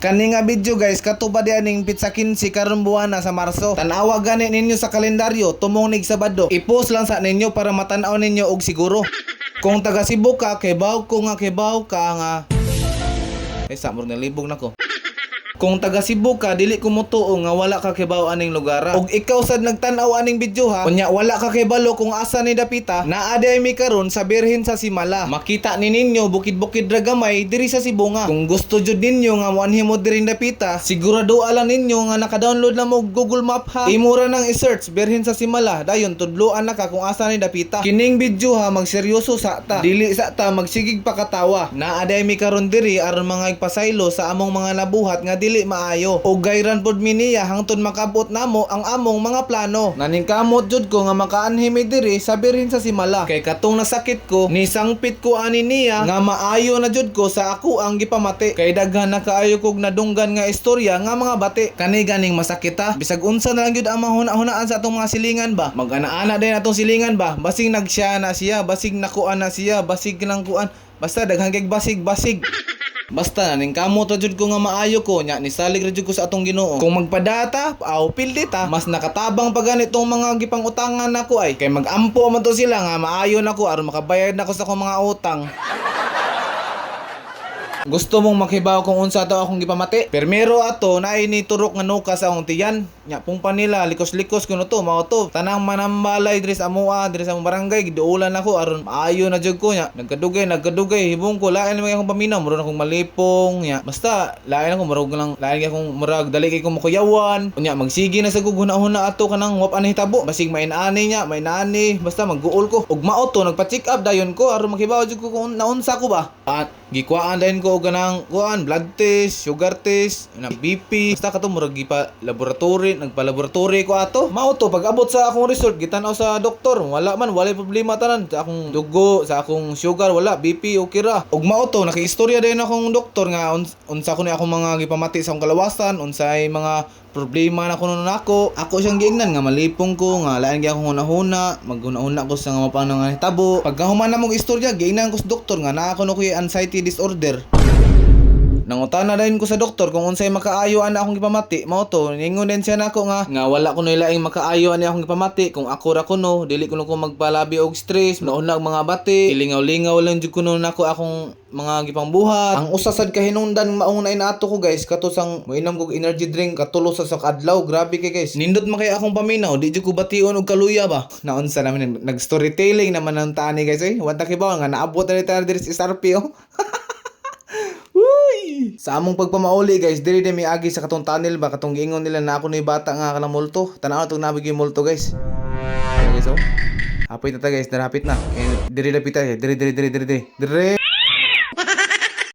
Kani nga video guys, katubad aning pizza 15 karon buwan na sa Marso. Tanawa gani ninyo sa kalendaryo, tumong nig Sabado. I-post lang sa ninyo para matan-aw ninyo og siguro. Kung taga Cebu ka, kibaw ka nga. Sa murag nalibog nako. Kung taga Cebu ka, dili ko mutuo nga wala ka kibaw aning lugar. Og ikaw sad nagtan-aw aning video ha. Kunya wala ka kibalo kung asa ni dapita. Naa day mi karon sa Birhen sa Simala. Makita ni ninyo bukid-bukid ra gamay diri sa Cebu nga. Kung gusto jud ninyo nga moanhi mo diri dapita, sigurado lang ninyo nga naka-download na mo Google Map ha. Imura nang i-search Birhen sa Simala. Dayon tudloan na ka kung asa ni dapita. Kining video ha magseryoso sa ta. Dili sa ta magsigig pa katawa. Naa day mi karon diri aron mga igpasaylo sa among mga nabuhat nga dili maayo o gayran pod mi niya hangtod makabot namo ang among mga plano. Naningkamot jud ko nga makaanhi mi diri sa Birhen sa Simala kay katong nasakit ko ni sangpit ko ani niya nga maayo na jud ko sa ako ang gipamati kay daghan na kaayo kog nadunggan nga istorya nga mga bati. Kani ganing masakit ha, bisag unsa na lang jud ang mahuna-hunaan sa atong mga silingan ba, mag-ana-ana din atong silingan ba, basig nagsya na siya, basig nakuan na siya, basig nang kuan, basta daghang kay basig. Basta ning kamot ra jud ko nga maayo ko nya ni salig ra jud ko sa atong Ginoo. Kung magpadata aw pildita mas nakatabang pa ganitong mga gipang-utangan nako ay kay magampo man to sila nga maayo nako aron makabayad nako sa akong mga utang. Gusto mong makibaw kung unsa to akong gipamati? Permero ato na ini turok nga nuka sa akong tiyan. Nya pung panila likos-likos kuno to mao to. Tanang manambalay diri sa amoa, diri sa among barangay giduulan ako aron maayo na jud ko nya. Nagkadugay hibong ko lain lang akong paminaw, murag akong malipong nya. Basta lain ako murag lang, lain akong murag dali kay ko mokuyawan. Nya magsigi na sa guguna-huna ato kanang wap ani hitabo. Basig mainani nya, mainani, basta magguol ko. Ug mao to nagpa-check up dayon ko aron makibaw jud ko kung naunsa ko ba. At gikuan dayon ko og ganang kuan blood test, sugar test, na BP. Basta kato murag gipa laboratory, nagpa-laboratory ko ato. Mao to pag abot sa akong result gitan-aw sa doktor, wala problema tanan sa akong dugo, sa akong sugar, wala BP okay ra. Ug mao to naki-istorya dayon akong doktor nga unsa ko ni akong mga gipamati sa akong kalawasan, unsay mga problema na kuno nako. Ako siyang giingnan nga malipong ko nga lain gyud akong hunahuna, maghunahuna ko sa nga mapano nga hitabo. Pagkahuman na mong istorya giingnan ko sa doktor nga naa ko anxiety disorder. Nangutana din ko sa doktor kung unsay makaayo ana akong gipamati. Mao to ningon din siya nako nga wala ko laing makaayo ani akong gipamati kung ako ra kuno dili kuno ko magpalabi og stress, naunag mga bati, ilingaw-lingaw lang jud kuno nako akong mga gipangbuhat. Ang usa sad kahinungdan maong na inato ko guys katosang moinom kog energy drink katulo sa adlaw. Grabe kay guys. Nindot man kay akong paminaw, di jud ko bation og kaluya ba. Naunsa naman nag storytelling naman ang tani guys eh. Wanta kibaw nga naabot na diri sa SRP oh. Sa among pagpamauli guys, diri mi agi sa katong tunnel ba katong giingon nila na ako ni bata nga kanang multo. Tanaw tong nabig yung multo guys. Okay, so hapit na ta guys, narapit na. Diri lapit ta, diri.